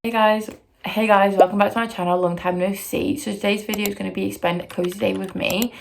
Hey guys, welcome back to my channel. Long time no see. So today's video is going to be spend a cozy day with me.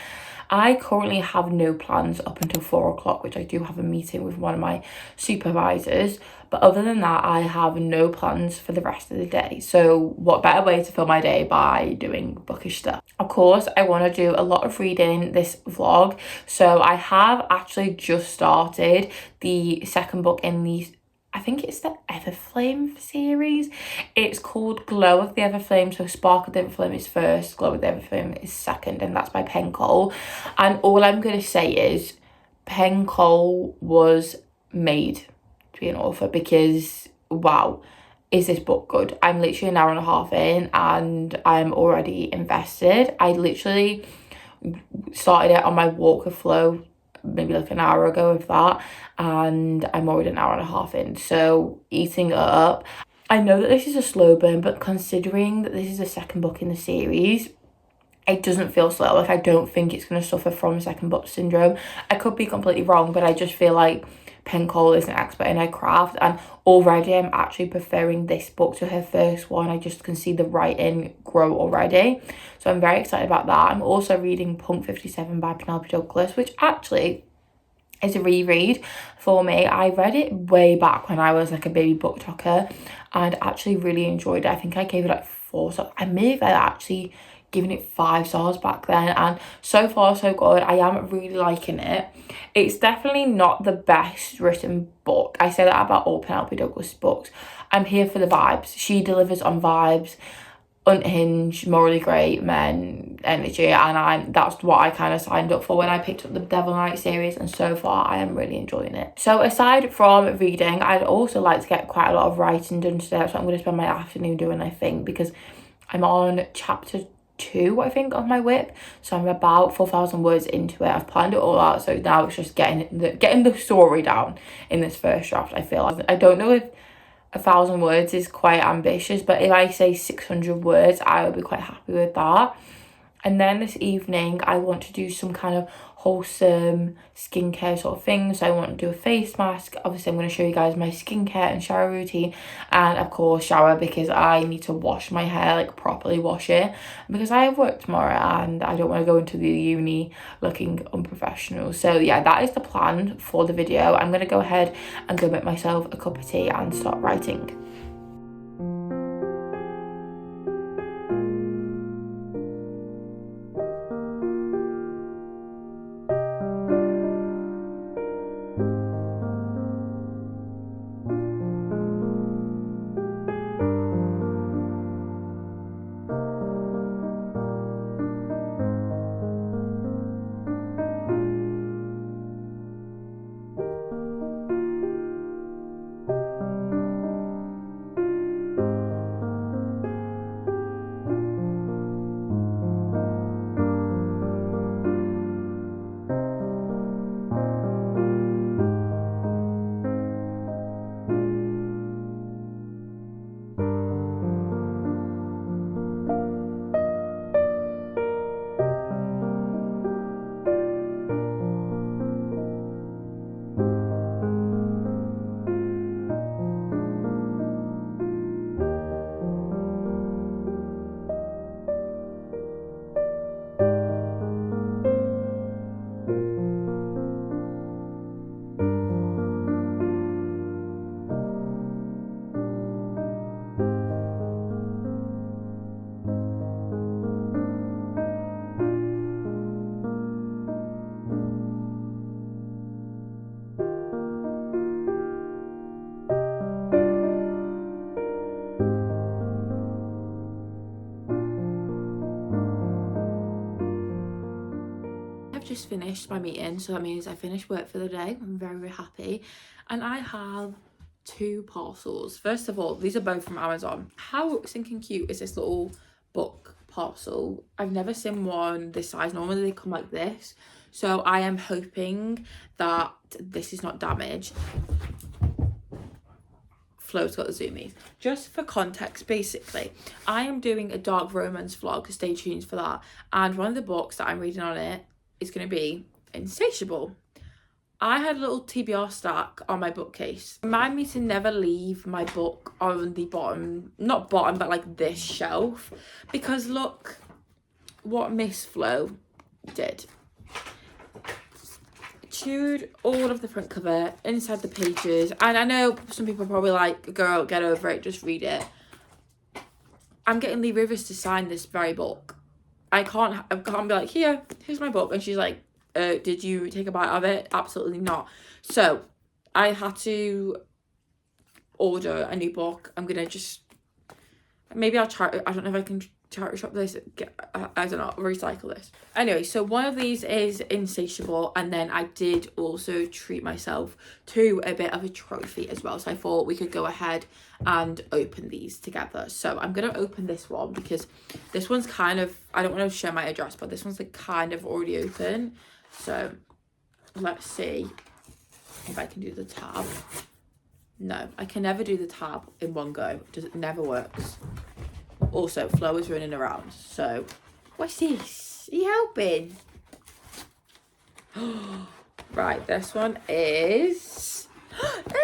I currently have no plans up until 4 o'clock, which I do have a meeting with one of my supervisors, but other than that I have no plans for the rest of the day. So what better way to fill my day by doing bookish stuff. Of course I want to do a lot of reading this vlog, so I have actually just started the second book in the, I think it's the Everflame series. It's called Glow of the Everflame. So Spark of the Everflame is first, Glow of the Everflame is second, and that's by Pen Cole. And all I'm going to say is Pen Cole was made to be an author, because wow, is this book good. I'm literally an hour and a half in and I'm already invested. I literally started it on my walk of flow maybe like an hour ago, of that, and I'm already an hour and a half in, so eating it up. I know that this is a slow burn, but considering that this is the second book in the series, it doesn't feel slow. Like, I don't think it's going to suffer from second book syndrome. I could be completely wrong, but I just feel like Pen Cole is an expert in her craft, and already I'm actually preferring this book to her first one. I just can see the writing grow already, so I'm very excited about that. I'm also reading Punk 57 by Penelope Douglas, which actually is a reread for me. I read it way back when I was like a baby book talker and actually really enjoyed it. I think I gave it like 4 stars. I may have actually given it 5 stars back then, and so far so good. I am really liking it. It's definitely not the best written book. I say that about all Penelope Douglas books. I'm here for the vibes. She delivers on vibes, unhinged, morally great men energy, and that's what I kind of signed up for when I picked up the Devil Knight series, and so far I am really enjoying it. So aside from reading, I'd also like to get quite a lot of writing done today. That's what I'm going to spend my afternoon doing, I think, because I'm on chapter 2, I think, of my whip, so I'm about 4,000 words into it. I've planned it all out, so now it's just getting the story down in this first draft. I don't know if 1,000 words is quite ambitious, but if I say 600 words, I would be quite happy with that. And then this evening I want to do some kind of wholesome skincare sort of thing. So I want to do a face mask. Obviously I'm going to show you guys my skincare and shower routine, and of course shower, because I need to wash my hair, like properly wash it, because I have work tomorrow and I don't want to go into the uni looking unprofessional. So yeah, that is the plan for the video. I'm going to go ahead and go make myself a cup of tea and start writing. Just finished my meeting, so that means I finished work for the day. I'm very, very happy, and I have 2 parcels. First of all, these are both from Amazon. How stinking cute is this little book parcel? I've never seen one this size. Normally they come like this, so I am hoping that this is not damaged. Flo's got the zoomies. Just for context, basically, I am doing a dark romance vlog, stay tuned for that, and one of the books that I'm reading on it is going to be Insatiable. I had a little TBR stack on my bookcase. Remind me to never leave my book on the bottom, not bottom, but like this shelf, because look what Miss Flo did. Chewed all of the front cover, inside the pages, and I know some people are probably like, girl, get over it, just read it. I'm getting Lee Rivers to sign this very book. I can't be like, here's my book, and she's like, did you take a bite of it? Absolutely not. So I had to order a new book. I'm gonna just, maybe I'll try, I don't know if I can charity shop this, I don't know, recycle this. Anyway, so one of these is Insatiable, and then I did also treat myself to a bit of a trophy as well, so I thought we could go ahead and open these together. So I'm gonna open this one because this one's kind of, I don't want to share my address, but this one's like kind of already open. So let's see if I can do the tab. No, I can never do the tab in one go. It never works. Also, Flo is running around. So, what's this? Are you helping? Right, this one is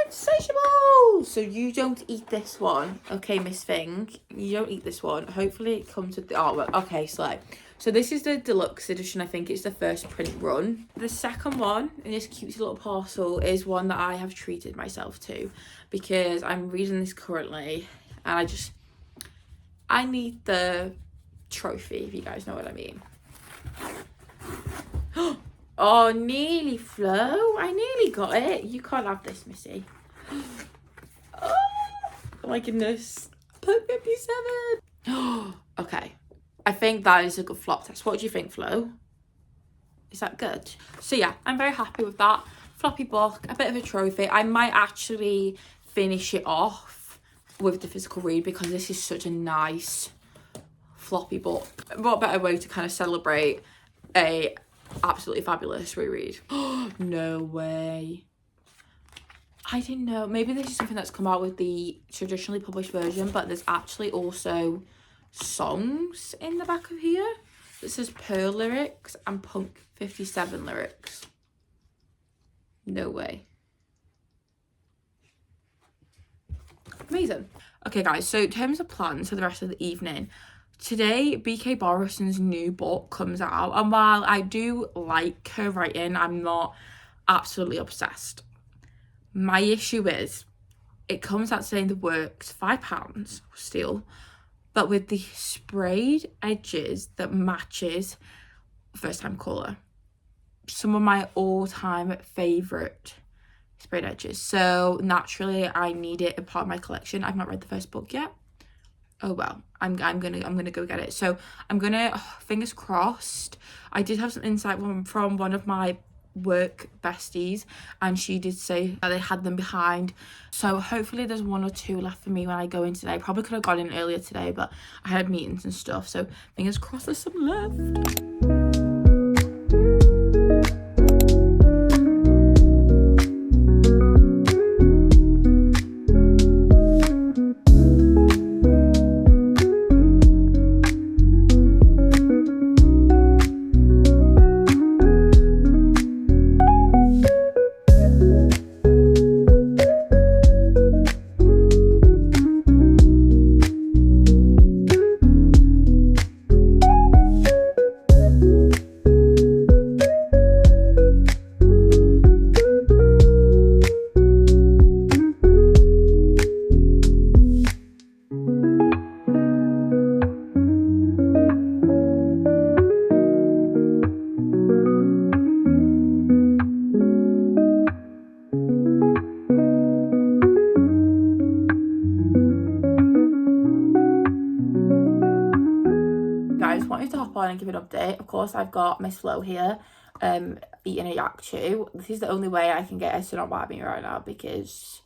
Insatiable. So you don't eat this one, okay, Miss Thing? You don't eat this one. Hopefully, it comes with the artwork. Okay, so this is the deluxe edition. I think it's the first print run. The second one in this cute little parcel is one that I have treated myself to because I'm reading this currently, and I need the trophy, if you guys know what I mean. Oh, nearly, Flo. I nearly got it. You can't have this, Missy. Oh my goodness. Book 57. Okay. I think that is a good flop test. What do you think, Flo? Is that good? So yeah, I'm very happy with that. Floppy book, a bit of a trophy. I might actually finish it off with the physical read because this is such a nice floppy book. What better way to kind of celebrate a absolutely fabulous reread. No way. I didn't know. Maybe this is something that's come out with the traditionally published version, but there's actually also songs in the back of here. This is Pearl lyrics and Punk 57 lyrics. No way. Amazing. Okay guys, so in terms of plans for the rest of the evening, today BK Borison's new book comes out, and while I do like her writing, I'm not absolutely obsessed. My issue is it comes out today in the works, £5 still, but with the sprayed edges that matches First Time Caller. Some of my all-time favourite sprayed edges. So naturally I need it a part of my collection. I've not read the first book yet. Oh well, I'm gonna go get it. So I'm gonna, fingers crossed. I did have some insight from one of my work besties, and she did say that they had them behind, so hopefully there's one or two left for me when I go in today. Probably could have gone in earlier today, but I had meetings and stuff, so fingers crossed there's some left. And give an update. Of course, I've got Miss Flo here eating a yak chew. This is the only way I can get her to not bite me right now, because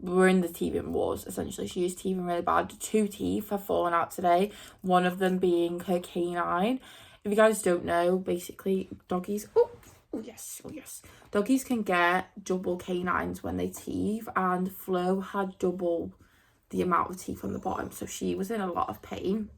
we're in the teething wars essentially. She is teething really bad. 2 teeth have fallen out today, one of them being her canine. If you guys don't know, basically doggies, oh yes, doggies can get double canines when they teeth, and Flo had double the amount of teeth on the bottom, so she was in a lot of pain.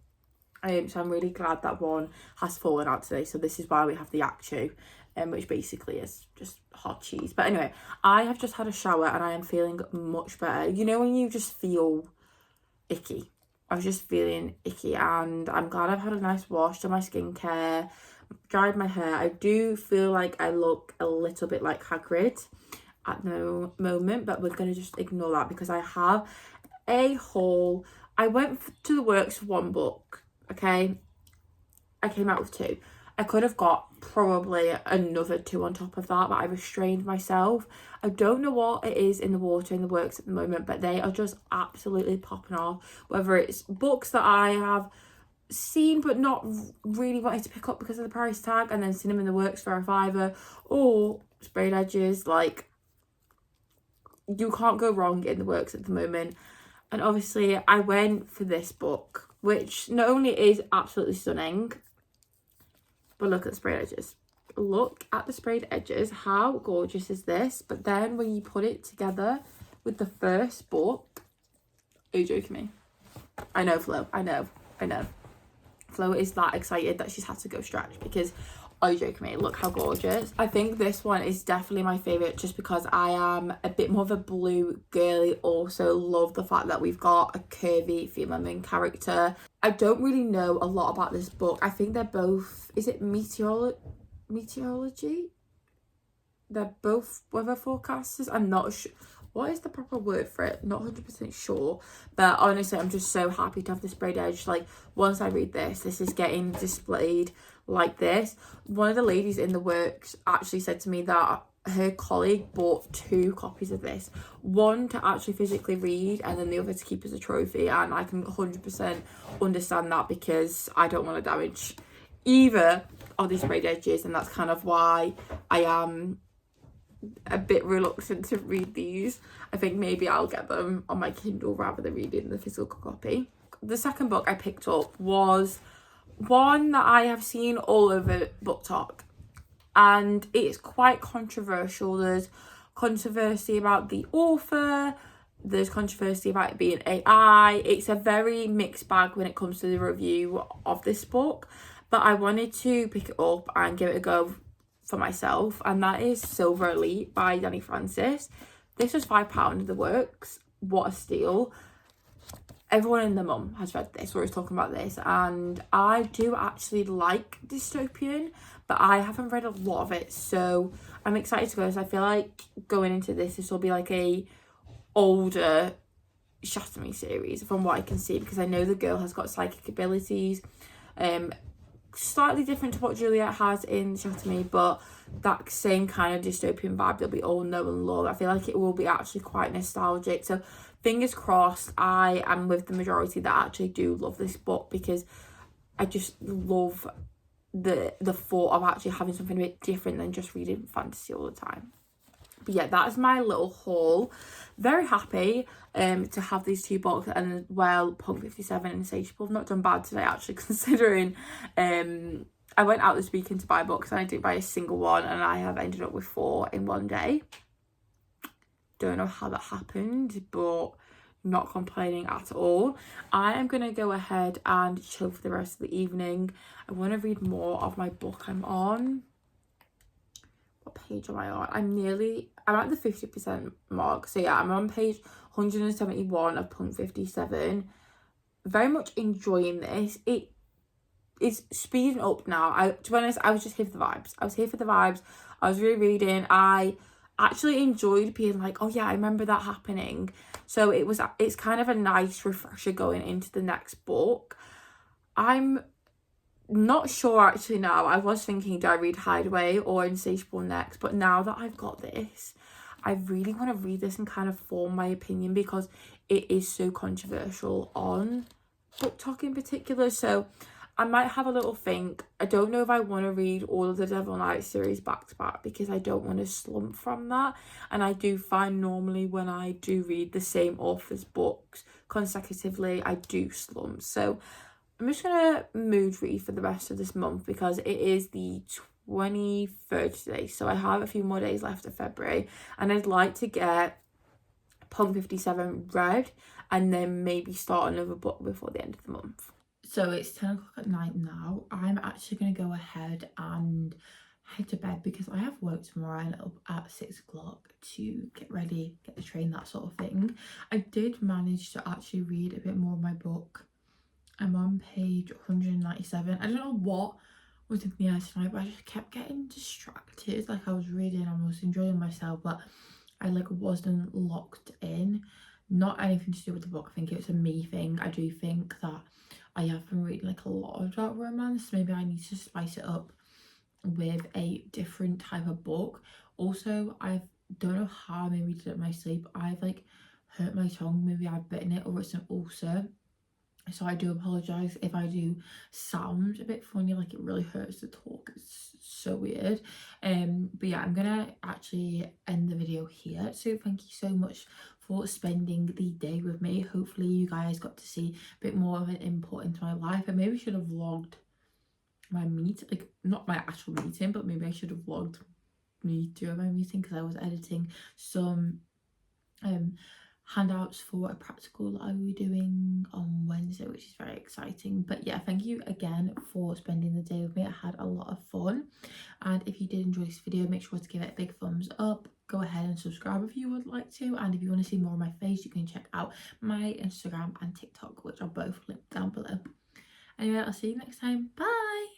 So I'm really glad that one has fallen out today. So this is why we have the Actu, which basically is just hot cheese. But anyway, I have just had a shower and I am feeling much better. You know when you just feel icky? I was just feeling icky, and I'm glad I've had a nice wash, done my skincare, dried my hair. I do feel like I look a little bit like Hagrid at the moment, but we're going to just ignore that because I have a haul. I went to the works for one book, okay? I came out with two. I could have got probably another two on top of that, but I restrained myself. I don't know what it is in the water in the works at the moment, but they are just absolutely popping off. Whether it's books that I have seen but not really wanted to pick up because of the price tag, and then seen them in the works for a fiver, or sprayed edges. Like, you can't go wrong in the works at the moment. And obviously I went for this book, which not only is absolutely stunning, but look at the sprayed edges. Look at the sprayed edges. How gorgeous is this? But then when you put it together with the first book, are you joking me? I know, Flo. I know. Flo is that excited that she's had to go stretch because, are you joking me? Look how gorgeous. I think this one is definitely my favourite just because I am a bit more of a blue girly. Also love the fact that we've got a curvy female main character. I don't really know a lot about this book. I think they're both, is it meteorology? They're both weather forecasters. I'm not sure. What is the proper word for it? Not 100% sure. But honestly, I'm just so happy to have the sprayed edge. Like, once I read this is getting displayed like this. One of the ladies in the works actually said to me that her colleague bought 2 copies of this. One to actually physically read, and then the other to keep as a trophy. And I can 100% understand that because I don't want to damage either of these sprayed edges. And that's kind of why I am a bit reluctant to read these. I think maybe I'll get them on my Kindle rather than reading the physical copy. The second book I picked up was one that I have seen all over BookTok, and it's quite controversial. There's controversy about the author, there's controversy about it being AI. It's a very mixed bag when it comes to the review of this book, but I wanted to pick it up and give it a go for myself, and that is Silver Elite by Danny Francis. This was £5 in the works. What a steal. Everyone and their mum has read this or is talking about this, and I do actually like dystopian, but I haven't read a lot of it, so I'm excited to go. So I feel like going into this will be like a older Shatter Me series from what I can see, because I know the girl has got psychic abilities, slightly different to what Juliet has in Shatter Me, but that same kind of dystopian vibe that we all know and love. I feel like it will be actually quite nostalgic, so fingers crossed. I am with the majority that actually do love this book, because I just love the thought of actually having something a bit different than just reading fantasy all the time. But yeah, that is my little haul. Very happy to have these 2 books, and well, Punk 57 and Insatiable have not done bad today, actually, considering I went out this weekend to buy books and I didn't buy a single one, and I have ended up with 4 in one day. Don't know how that happened, but not complaining at all. I am going to go ahead and chill for the rest of the evening. I want to read more of my book I'm on. What page am I on? I'm at the 50% mark. So yeah, I'm on page 171 of Punk 57. Very much enjoying this. It is speeding up now. To be honest, I was just here for the vibes. I was rereading. I actually enjoyed being like, oh yeah, I remember that happening. So it's kind of a nice refresher going into the next book. I'm not sure actually now. I was thinking, do I read Hideaway or Insatiable next? But now that I've got this, I really want to read this and kind of form my opinion, because it is so controversial on BookTok in particular. So I might have a little think. I don't know if I want to read all of the Devil Knight series back to back, because I don't want to slump from that. And I do find normally when I do read the same author's books consecutively, I do slump. So I'm just going to mood read for the rest of this month, because it is the 23rd today. So I have a few more days left of February, and I'd like to get Punk 57 read and then maybe start another book before the end of the month. So it's 10 o'clock at night now. I'm actually going to go ahead and head to bed because I have work tomorrow and up at 6 o'clock to get ready, get the train, that sort of thing. I did manage to actually read a bit more of my book. I'm on page 197. I don't know what was in the air tonight, but I just kept getting distracted. Like, I was reading, I was enjoying myself, but I like wasn't locked in. Not anything to do with the book. I think it's a me thing. I do think that I have been reading like a lot of dark romance. Maybe I need to spice it up with a different type of book. Also, I don't know how I maybe did it in my sleep. I've like hurt my tongue. Maybe I've bitten it or it's an ulcer. So I do apologize if I do sound a bit funny, like it really hurts to talk. It's so weird. But yeah, I'm gonna actually end the video here. So thank you so much for spending the day with me. Hopefully you guys got to see a bit more of an input into my life. I maybe should have vlogged my meet, like not my actual meeting, but maybe I should have vlogged me during my meeting because I was editing some handouts for a practical that I will be doing on Wednesday, which is very exciting. But yeah, thank you again for spending the day with me. I had a lot of fun, and if you did enjoy this video, make sure to give it a big thumbs up. Go ahead and subscribe if you would like to, and if you want to see more of my face, you can check out my Instagram and TikTok, which are both linked down below. Anyway, I'll see you next time. Bye.